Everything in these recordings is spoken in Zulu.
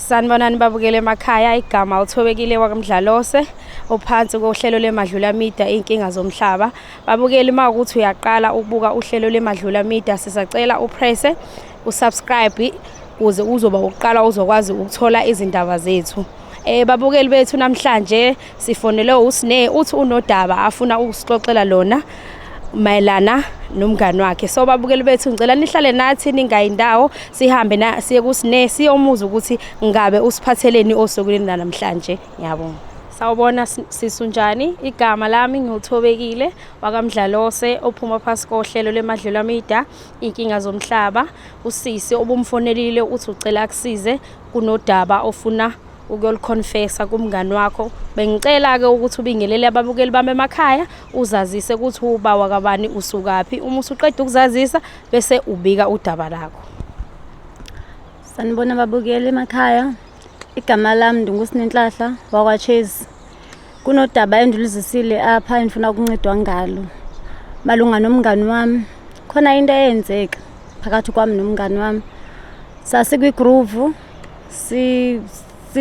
Sanibonani babukele emakhaya, igama uthobekile wakamdlalose ophansi kohlelo lemadlula media Izinkinga Zomhlaba. Babukeli mawukuthi uyaqala ukubuka uhlelo lemadlula media, sisacela upresse usubscribe ukuze uzoba uqala uzokwazi ukuthola izindaba zethu. Babukeli bethu namhlanje sifonele uSne uthi unodaba afuna ukusixoxela lona mayelana nomngani wakhe. So babukeli bethu ngicela nihlale nathi ningayindawo sihambe siye kuSne siyomuza ukuthi ngabe usiphatheleni osukwini namhlanje. Ngiyabonga. Sawubona sisunjani? Igama lami ngiuthobekile wakamdlalose ophuma phasi kohlelo lemadlula media Izinkinga Zomhlaba. Usisi obumfonelile uthi ucela akusize kunodaba ofuna ukuyoliconfessa kumngani wakho. Bengicela ke ukuthi ubingelele ababukeli bami emakhaya uzazise ukuthi uba wakabani usukaphi. Uma usuqeda ukuzazisa bese ubika udaba lakho. Sanibona babukeli emakhaya. Igama lami ndinguSinenhlahla wakwaChase. Kunodaba endilizisile apha endifuna ukuncedwa ngalo malunga nomngani wami. Khona into eyenzeka phakathi kwami nomngani wami. Sasikwi-groove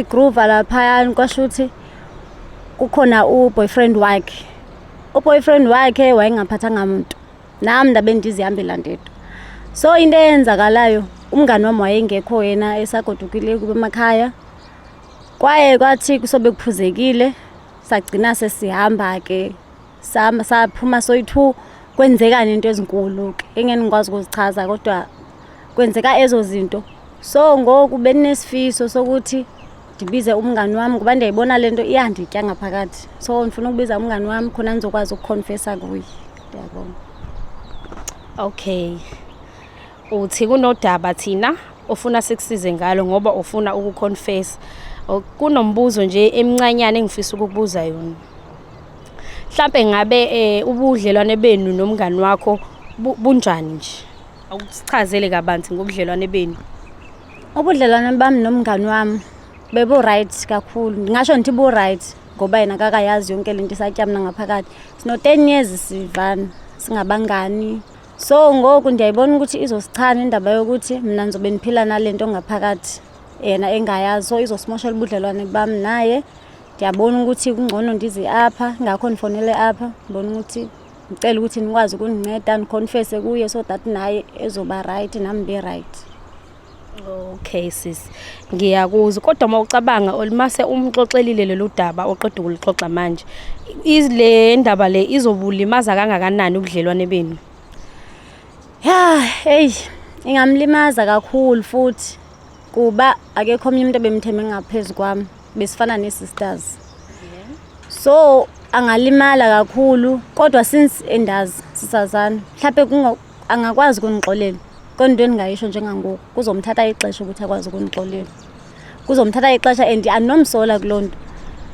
groove lapha kwasho ukuthi kukhona uboyfriend wakhe. Uboyfriend wakhe wayengaphathanga umuntu. Nami ndabe ndizihambela ndedwa. So into eyenzakalayo umngani wami wayengekho yena esagodukile kube emakhaya. Kwaye kwathi kusobe kuphuzekile sagcina sesihamba ke saphuma soyi2 kwenzeka into ezinkulu ke engene ngikwazi ukuzichaza kodwa kwenzeka ezo zinto. So ngoku benesifiso sokuthi ndibize umngani wami ngoba ndiyayibona lento iyanditya ngaphakathi. So ngifuna ukubiza umngani wami khona ngizokwazi ukuconfessa kuye. Ngiyabonga. Okay. Uthi kunodaba thina ofuna sikusize ngalo ngoba ufuna ukuconfess. Kunombuzo nje emncanyane engifisa ukukubuza yona. Mhlambe ngabe ubudlelwane benu nomngani wakho bunjani nje? Awusichazele kabanzi ngobudlelwane benu. Ubudlelwane bami nomngani wami bebo right kakhulu. Ngingasho ngithi bo right ngoba yena akakayazi yonke lento isatyamna ngaphakathi. Sino 10 years sivana singabangani. So ngoku ndiyayibona ukuthi izosichana indaba yokuthi mina ngizobe niphila nalento ngaphakathi yena engayazi. So izosimoshela ubudlelwane bami naye. Ndiyabona ukuthi kungcono ndize apha ngakho nifonele apha ngibona ukuthi ngicela ukuthi nikwazi ukuninceda niconfesse kuye so that naye ezoba right nami be right. Okay sis. Ngiyakuzwa kodwa mawucabanga olimase umxoxelile lelo daba oqeda ukulixoxa manje. Izile ndaba le izobulimaza kangakanani ubudlelwane benu? Ingamlimaza kakhulu futhi kuba akekho omnye umuntu ebemtheme ngaphezulu kwami besifana nesisters. So angalimala kakhulu kodwa since endazi sisazana mhlawumbe angakwazi ukunixolela kodwa into engayisho njengangoku kuzomthatha ixesha ukuthi akwazi ukunixolela. Kuzomthatha ixesha and anomsola kulonto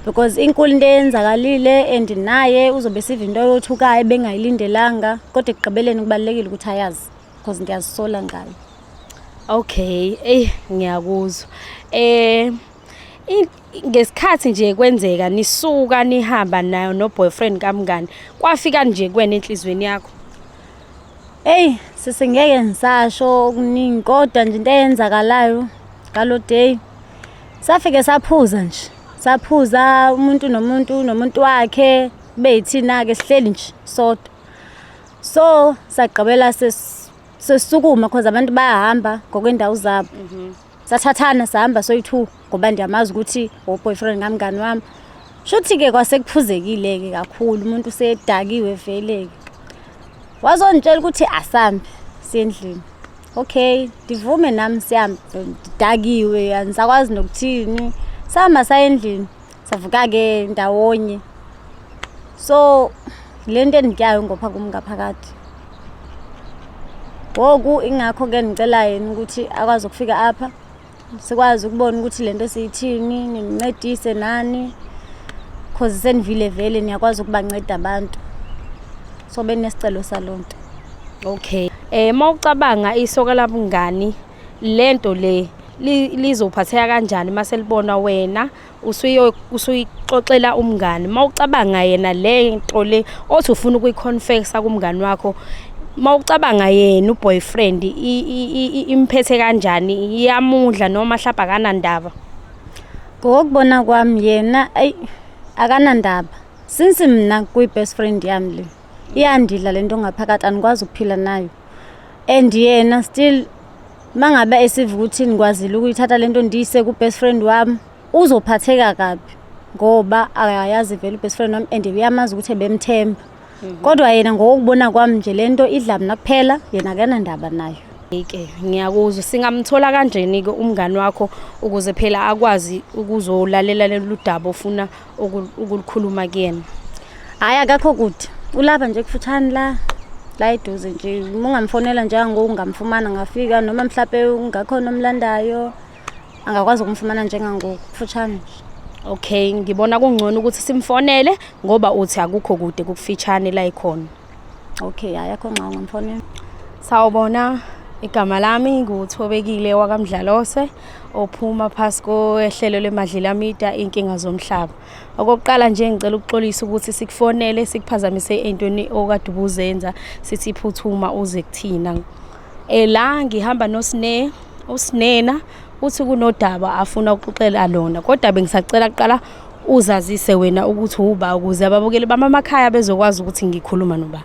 because inkulu into eyenzakalile and naye uzobe siva into yothukayo bengayilindelanga kodwa ekugqibeleni kubalekile ukuthi ayazi because ndiyazisola ngayo. Okay, ngiyakuzwa. Ngesikhathi nje kwenzeka nisuka nihamba nayo no boyfriend kamngani kwafika nje kwena enhlizweni yakho? Sisingeke ngisasho okuningi kodwa nje into eyenzakalayo ngalo day safike saphuza nje. Saphuza umuntu nomuntu wakhe beyithina ke sihleli nje sodwa. So sagqibela sesukuma because abantu bayahamba ngokwendawo zabo. Sathathana sahamba soyi2 ngoba ndiyamazi ukuthi boyfriend kamngani wami. Shuthi ke kwasekuphuzekile ke kakhulu umuntu usedakiwe vele ke. Wazongitshela ukuthi asambe sendlini. Okay, ndivume nami sihambe ndidakiwe angisakwazi nokuthini. Sahamba sayendlini savuka ke ndawonye. So lento endityayo ngopha kumngaphakathi. Ngoku ingakho ke ngicela yena ukuthi akwazi ukufika apha sikwazi ukubona ukuthi lento siyithini nincedise nani because senivile vele niyakwazi ukubanceda abantu. So benesicelo salonto. Okay. Mawucabanga isoka labungani lento le lizophatheka kanjani mase libona wena usuyixoxela umngani? Mawucabanga yena lento le othi ufuna ukuyiconfessa kumngani wakho mawucabanga yena uboyfriend imphethe kanjani iyamudla noma mhlawumbe akanandaba? Ngokubona kwami yena akanandaba. Since mina kuyi-best friend yami le. Iyandidla lento ngaphakathi anikwazi ukuphila nayo. And yena still mangabe esiva ukuthi nikwazile ukuyithatha lento ndiyise ku-best friend wami, uzophatheka kabi ngoba ayayazi vele u-best friend wami and uyamazi ukuthi bemthemba. Kodwa yena ngokubona kwami nje lento idla mina kuphela, yena akanandaba nayo. Ke ngiyakuzwa, singamthola kanjeni ke umngani wakho ukuze phela akwazi ukuzolalela lolu daba ofuna ukulikhuluma kuyena? Hayi akakho kude. Ulapha nje kufutshane la eduze nje. Ungamfonela nje ngamfumana ngafika noma mhlape ungakhona omlandayo angakwazi ukumfumana njengangokufutshane. Okay, ngibona kungcono ukuthi simfonele ngoba uthi akukho kude kufitshane la ikhona. Okay, hayi akho nqa ngamfonela. Sawubona, igama lami nguThobekile WAKAMDLALOSE ophuma phasi kohlelo lemadlilamida inkinga zomhlaba. Okokuqala nje ngicela ukuxolisa ukuthi sikufonele sikuphazamise entweni okade ubuzenza sithi phuthuma uze kuthina. La ngihamba uSnena uthi kunodaba afuna ukuxoxela lona, kodwa bengisacela kuqala uzazise wena ukuthi uba ukuze ababukeli bamakhaya bezokwazi ukuthi ngikhuluma noba.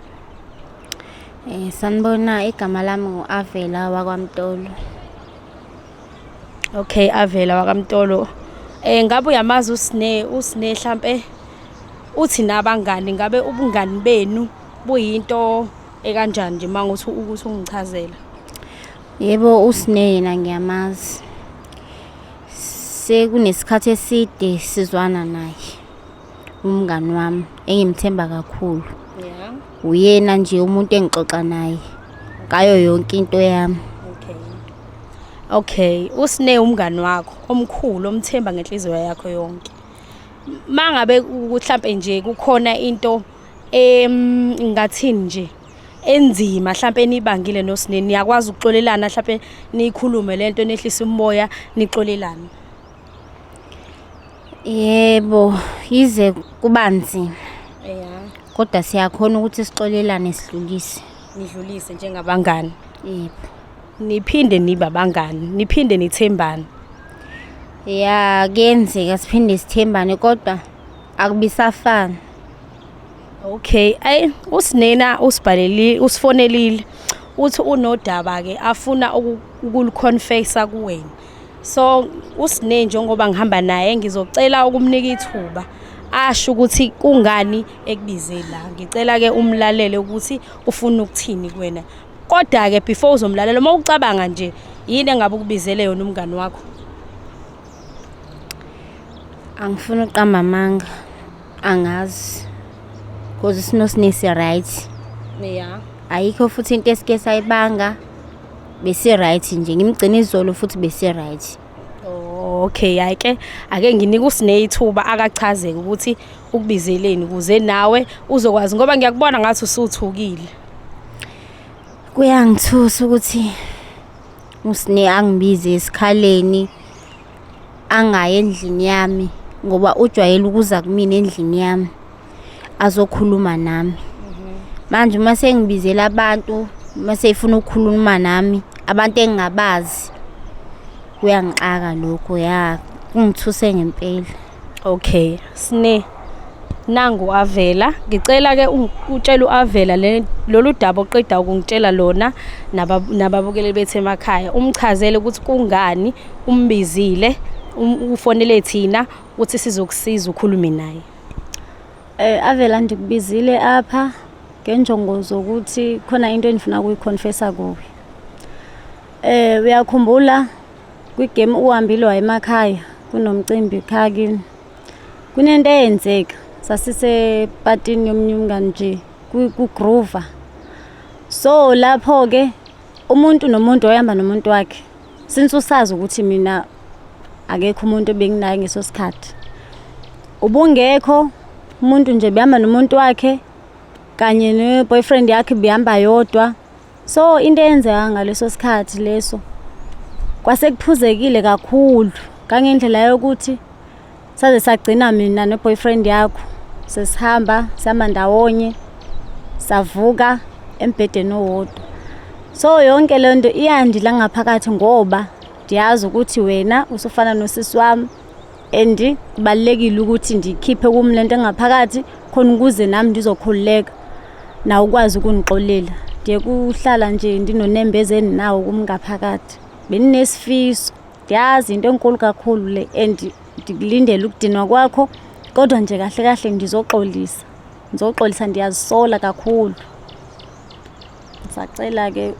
Sanibona, igama lami nguAvela wakwaMtolo. Okay, Avela wakwaMtolo. Ngabe uyamazi uSne mhlambe uthi nabangani, ngabe ubungani benu buyinto ekanjani nje manguthi ukuthi ungichazela? Yebo, uSne yena ngiyamazi. Sekunesikhathi eside sizwana naye. Umngani wami engimthemba kakhulu. Yeah. Uyena nje umuntu engixoxa naye ngayo yonke into yami. Okay, uSne umngani wakho omkhulu omthemba ngenhliziyo yakho yonke. Mangabe mhlambe nje kukhona into ngathini nje enzima mhlambe nibangile noSne, niyakwazi ukuxolelana mhlambe nikhulume lento nehlisa umoya nixolelane? Yebo, yize kubanzi. Yeah. Kodwa siyakhona ukuthi sixolelane sidlulise. Nidlulise njengabangani. Yebo. Niphinde nibe abangani, niphinde nithembane. Ya, kuyenzeka siphinde sithembane kodwa akubisafana. Okay, uSnena usifonelile uthi unodaba ke afuna ukuliconfessa kuwena. So uSne njengoba ngihamba naye ngizocela ukumnika ithuba asho ukuthi kungani ekubize la. Ngicela ke umlalele ukuthi ufuna ukuthini kuwena. Kodwa ke before uzomlalela uma ucabanga nje yini engabe ukubizele yona umngani wakho? Angifuni uqamba amanga. Angazi. Because sinosnesi right. Yeah. Ayikho futhi into esike sayibanga bese right nje. Ngimgcina izolo futhi bese right. Okay, ake nginika uSne ithuba akachazeke ukuthi ukubizeleni kuze nawe uzokwazi ngoba ngiyakubona ngathi usuthukile. Kuyangithusa ukuthi uSne angibize esikhaleni angaye endlini yami ngoba ujwayele ukuza kumina endlini yami azokhuluma nami. Manje uma sengibizela abantu mase efuna ukukhuluma nami abantu engingabazi kuyangixaka lokho, ya kungithuse ngempela. Okay, Sne nangu Avela, ngicela ke utshela uAvela lolu daba oqeda ukungitshela lona nababukeli bethu emakhaya, umchazele ukuthi kungani umbizile, ufonele thina ukuthi sizokusiza ukhulume naye. Avela ndikubizile apha ngenjongo zokuthi khona into enifuna ukuyiconfessa kuwe. Uyakhumbula kwigame uhambile waye emakhaya kunomcimbi ekhaya kini. Kunento eyenzeka sasise patini yomnyungane nje kuGrover. So lapho ke umuntu nomuntu oyamba nomuntu wakhe. Since usazi ukuthi mina akekho umuntu obenginaye ngesosikhathi. Ubungekho umuntu nje behamba nomuntu wakhe kanye neboyfriend yakhe behamba yodwa. So into eyenzeka ngaleso sikhathi leso kwase kuphuzekile kakhulu kangendlela yokuthi saze sagcina mina neboyfriend yakho sesihamba ndawonye savuka embhedeni owodwa. So yonke lento iyandila ngaphakathi ngoba ndiyazi ukuthi wena usufana nosisi wami and kubalekile ukuthi ndikhiphe kumi lento engaphakathi khona ukuze nami ndizokhululeka nawe ukwazi ukunixolela. Ndiye kuhlala nje ndinonembezeni nawo kumngaphakathi. Beninesifiso, ndiyazi into enkulu kakhulu le and ndikulindele ukudinwa kwakho, kodwa nje kahle kahle ngizoxolisa, ndiyazisola kakhulu. Ngisacela ke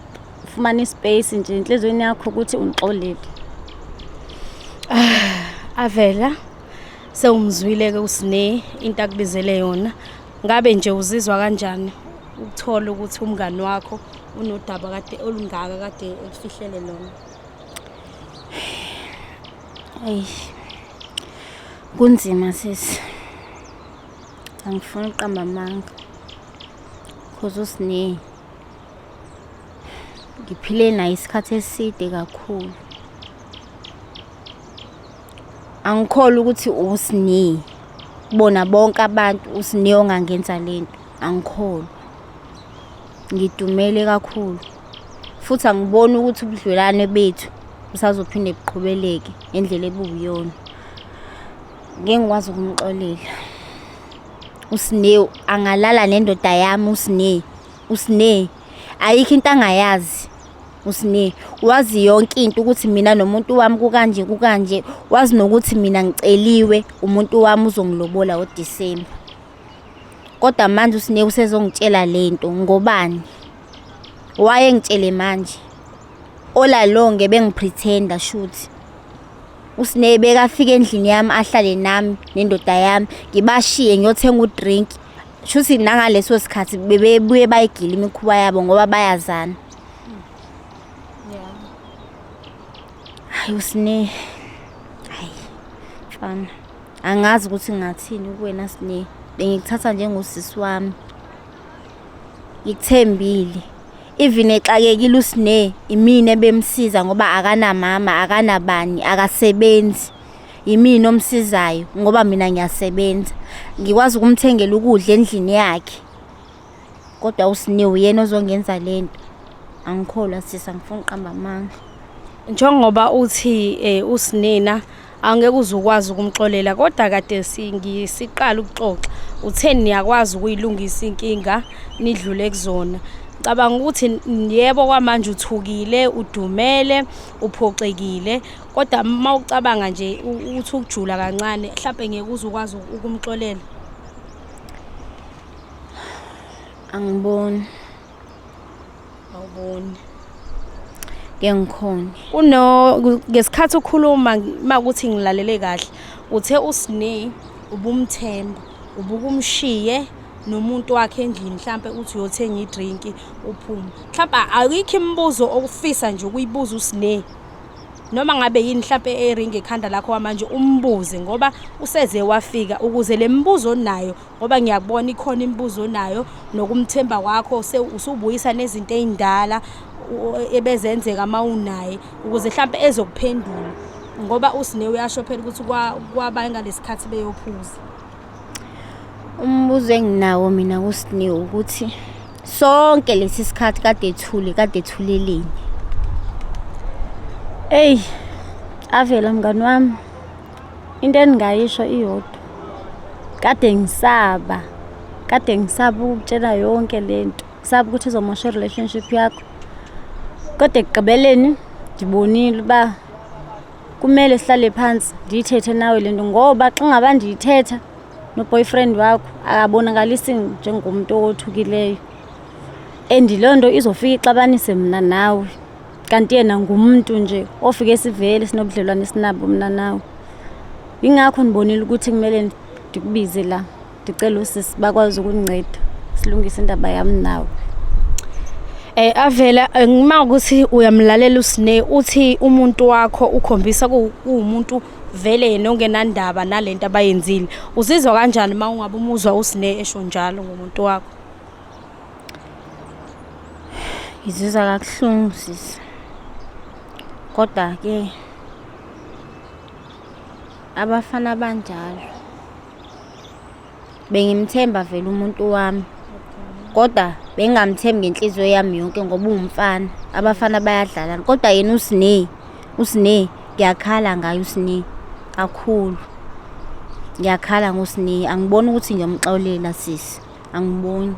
ufumane ispace nje enhlizweni yakho ukuthi unixolele. Avela sewumzwile ke uSine into akubizele yona. Ngabe nje uzizwa kanjani ukuthola ukuthi umngani wakho unodaba kade olungaka kade ekufihlele lona? Kunzima sisi. Angifuni uqamba amanga. Cause uSine ngiphile naye isikhathi eside kakhulu. Angikholwa ukuthi uSine bona bonke abantu uSine ongangenza lento. Angikholwa. Ngidumele kakhulu. Futhi angiboni ukuthi ubudlelwane bethu busazophinde buqhubeleke endlela ebuyona. Ngeke ngikwazi ukumxolela. uSine angalala nendoda yami. uSine ayikho into angayazi. uSine wazi yonke into ukuthi mina nomuntu wami kukanje. Wazi nokuthi mina ngiceliwe umuntu wami uzongilobola ngoDisemba. Kodwa manje uSine usezongitshela lento ngobani? Waye ngitshele manje. Olalonke bengipretenda shoot. uSine bekafika endlini yami ahlale nami nendoda yami ngibashiye ngiyothenga udrink. Shuthi nangaleso sikhathi bebebuye bayigila imikhuba yabo ngoba bayazana. Hayi uSine. Hayi. Mfana. Angazi ukuthi ngathini kuwena Sine. Bengikuthatha njengosisi wami. Ngikuthembile. Even exakekile uSine imini ebemsiza ngoba akana mama, akana bani, akasebenzi. Yimini omsizayo ngoba mina ngiyasebenza. Ngikwazi ukumthengela ukudla endlini yakhe. Kodwa uSine uyena ozongenza lento. Angikholwa sisi, angifuni uqamba amanga. Njengoba uthi uSinena angeke uzukwazi ukumxolela, kodwa kade ngisiqala ukuxoxa utheni niyakwazi ukuyilungisa inkinga nidlule kuzona. Cabanga ukuthi yebo kwamanje uthukile, udumele, uphoxekile, kodwa mawucabanga nje uthi ukujula kancane mhlawumbe ngeke uzukwazi ukumxolela. Angiboni. Awuboni. Ngikhona. Ngesikhathi ukhuluma makuthi ngilalele kahle, uthe uSine ubumthemba, ubukumshiye nomuntu wakhe endlini mhlawumbe uthi uyothenga idrink uphuma. Mhlawumbe ayikho imibuzo okufisa nje ukuyibuza uSine. Noma ngabe yini mhlawumbe eringe ekhanda lakho manje umbuze ngoba useze wafika ukuze lembuzo nayo ngoba ngiyakubona ikhona imibuzo nayo nokumthemba kwakho usubuyisa nezinto ezindala ebezenzeka mawunaye ukuze mhlawumbe ezokuphendula ngoba uSine uyasho phela ukuthi kwabanye ngalesikhathi beyophuza. Umbuzo enginawo mina kuSine ukuthi sonke lesi sikhathi kade ethuleleni. Avela mngani wami. Into engingayisho iyodwa. Kade ngisaba ukutshela yonke lento. Ngisaba ukuthi izomosha relationship yakho. Kodwa ekugqibeleni ngibonile ba kumele sihlale phansi ndithethe nawe lento ngoba xa ngaba ndiyithetha no boyfriend wakho akabonakalisi njengomuntu othukileyo. And lonto izofika ixabanise mina nawe. Kanti yena ngumuntu nje ofike sivele sinobudlelwane sinabo mina nawe. Ingakho nibonile ukuthi kumele ndikubize la. Ndicela usisi bakwazi ukuninceda silungise indaba yami nawe. Avela ngima ukuthi uyamlalela uSine uthi umuntu wakho ukhombisa kuumuntu vele yena ongenandaba nalento abayenzile. Uzizwa kanjani mawungabe umuzwa uSine esho njalo ngomuntu wakho? Ngizizwa kabuhlungu sisi. Kodwa ke abafana banjalo bengimthemba vele umuntu wami. Kodwa bengamthembi ngenhliziyo yami yonke ngoba umfana. Abafana bayadlala kodwa yena uSine ngiyakhala ngayo uSine kakhulu. ngiyakhala ngosini, angiboni ukuthi ngiyamxolela sisi, angiboni.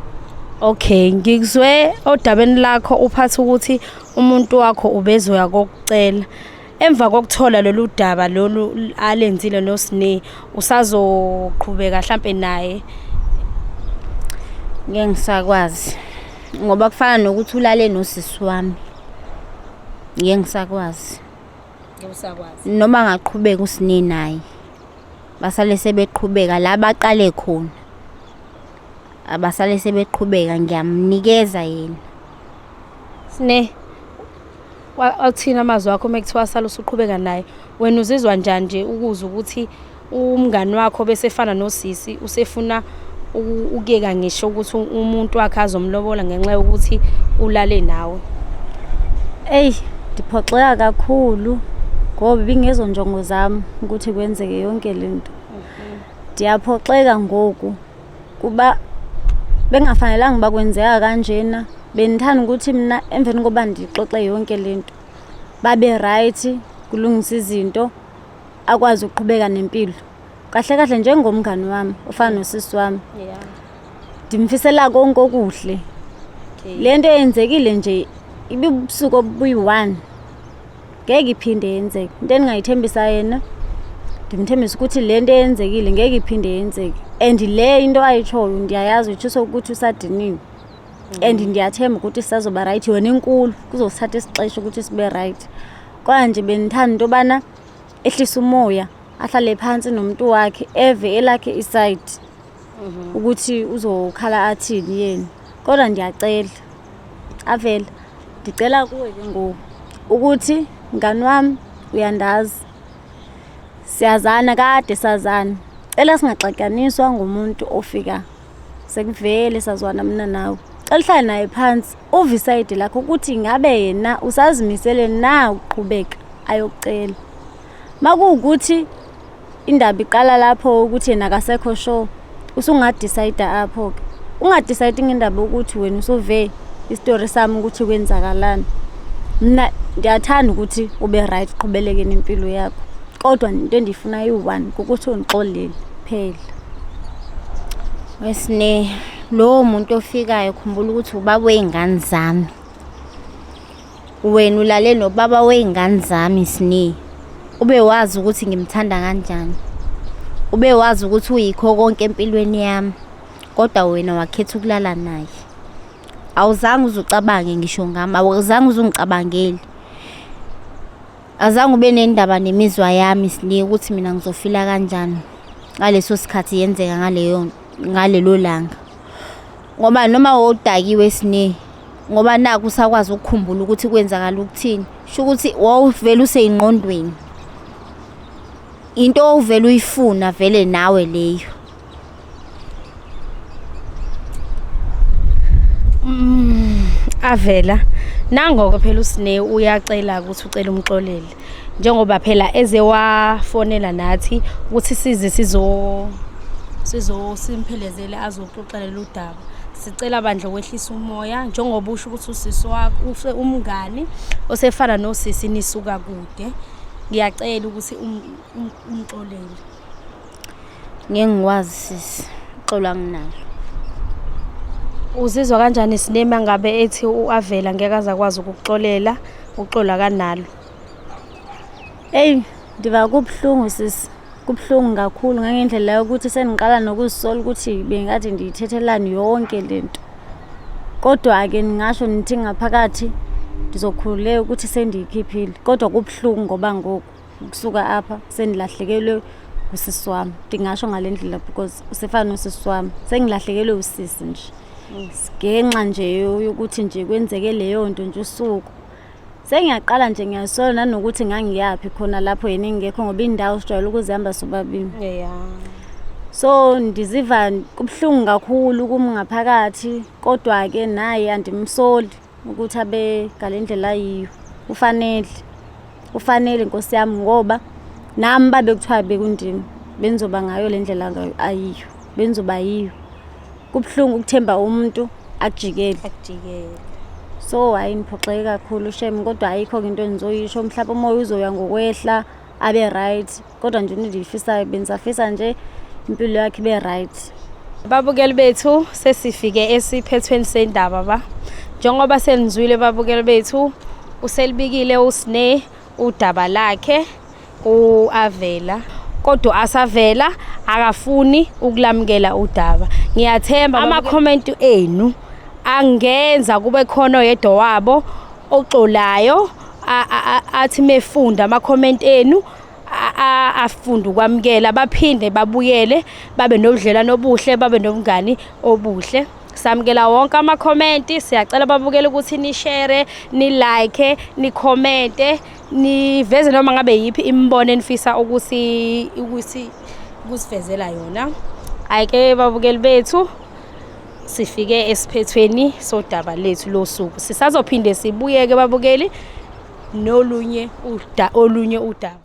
Okay, ngikuzwe odabeni lakho uphatha ukuthi umuntu wakho ubezoya kokucela. Emva kokuthola lolu daba lolu alenzile noSine, usazoqhubeka mhlambe naye? Ngeke ngisakwazi ngoba kufana nokuthi ulale nosisi wami. Ngeke ngisakwazi. Ngiyusakwazi. Noma ngaqhubeka uSine naye. Basale sebeqhubeka la baqale khona. Abasale sebeqhubeka ngiyamnikeza yena. Sine, wathina amazwi akho mekuthiwa sala usuqhubeka naye, wena uzizwa njani nje ukuza ukuthi umngani wakho bese efana nosisi usefuna ukuyeka ngisho ukuthi umuntu wakhe azomlobola ngenxa yokuthi ulale nawe? Ndiphoxeka kakhulu ngoba bingezo njongo zami ukuthi kwenzeke yonke lento. Ndiyaphoxeka ngoku kuba bengafanelanga bakwenzeka kanjena. Benithanda ukuthi mina emveni koba ndixoxe yonke lento babe right, kulungisa izinto, akwazi ukuqhubeka nempilo kahle kahle njengomngani wami ofana nosisi wami. Ndimfisela konke okuhle. Lento eyenzekile nje ibibusuku obuyi-1 ngeke iphinde yenzeke. Into engayithembisa yena, ndimthembisa ukuthi lento eyenzekile ngeke iphinde yenzeke. And le into ayitshoyo ndiyayazi utsho ukuthi usadiniwe. And ndiyathemba ukuthi sisazoba right, yona inkulu kuzosithatha isixesha ukuthi sibe right. Kodwa nje benithanda into bana ehlisa umoya, ahlale phansi nomuntu wakhe eve elakhe iside ukuthi uzokhala athini yena. Kodwa ndiyacela avela, ndicela kuwe ke ngoku ukuthi ngani wami uyandazi, siyazana kade sazana, cela singaxakaniswa ngumuntu ofika sekuvele sazwana mina nawe. Cela uhlale naye phansi uvisayidi lakho ukuthi ngabe yena usazimisele na uqhubeka ayokucela. Makuwukuthi indaba iqala lapho ukuthi yena akasekho sure, usungadecide apho ke. Ungadecide ngendaba ukuthi wena usove istory sami ukuthi kwenzakalani. Mina ndiyathanda ukuthi ube right, uqhubeleke nempilo yakho. Kodwa into endifuna yi-1 ukuthi ungixolele phela. Wesine, lo muntu ofikayo khumbula ukuthi ubaba weingane zami. Wena ulale nobaba weingane zami Sine. Ube wazi ukuthi ngimthanda kanjani. Ube wazi ukuthi uyikho konke empilweni yami. Kodwa wena wakhetha ukulala naye. Awuzange uzucabange ngisho ngami, awuzange uzungicabangeli. Azange ube nendaba nemizwa yami Sine ukuthi mina ngizofila kanjani ngaleso sikhathi yenzeka ngalelo langa. Ngoba noma wodakiwe Sine, ngoba naku usakwazi ukukhumbula ukuthi kwenzakala ukuthini, sho ukuthi wawuvela useyingqondweni. Into ovela uyifuna vele nawe leyo. Avela, nangoko phela uSine uyacela ukuthi ucela umxolele. Njengoba phela eze wafonela nathi ukuthi size simphelezele azoxoxela udaba. Sicela bandla kwehlisa umoya njengoba usho ukuthi usisi wakho umngani osefana nosisi nisuka kude. Ngiyacela ukuthi umxolele. Ngeke ngikwazi sisi, xola nginalo. Uzizwa kanjani Sine mangabe ethi uAvela ngeke azakwazi ukuxolela, uxola kanalo? Ndiva kubhlungu sisi, kubhlungu kakhulu ngendlela yokuthi seniqala nokuzisola ukuthi bengathi ndiyithethelani yonke lento. Kodwa ke ningasho nithi ngaphakathi ndizokhululeka ukuthi sendiyikhiphile. Kodwa kubhlungu ngoba ngoku kusuka apha sendilahlekelwe usisi wami. Ndingasho ngalendlela because usefana nosisi wami. Sengilahlekelwe usisi nje. Ngenxa nje yokuthi nje kwenzeke leyo nto nje usuku. Sengiyaqala nje ngiyasola nanokuthi ngangiyapi khona lapho yena ngekho ngoba indawo sijwayele ukuzihamba sobabili. So ndiziva kubhlungu kakhulu kimi ngaphakathi, kodwa ke naye andimsoli ukuthi abe ngalendlela yiyo. Ufanele Nkosi yami ngoba nami babe kuthiwa bekundini benzoba ngayo lendlela ngayo ayiyo, benzoba yiyo. Kubhlungu ukuthemba umuntu akujikele. So hayi ngiphoxeke kakhulu shame, kodwa ayikho into engizoyisho. Mhlawumbe umoya uzoya ngokwehla abe right, kodwa nje ndifisa benzafisa nje impilo yakhe ibe right. Babukeli bethu sesifike esiphethweni sendaba ba. Njengoba senizwile babukeli bethu uselibikile usine udaba lakhe uAvela. Kodwa asavela akafuni ukulamukela udaba. Ngiyathemba ama comment enu angenza kube khona oyedwa wabo oxolayo athi mefunda ama comment enu afunda ukwamukela baphinde babuyele babe nobudlelwano obuhle babe nobungani obuhle. Samukela wonke ama comment, siyacela babukele ukuthi ni share, ni like, ni comment, niveze noma ngabe yipi imbono enifisa ukusifezela yona. Ayike babukeli bethu sifike esiphethweni sodaba lethu losuku. Sisazophinde sibuyeke babukeli nolunye udaba.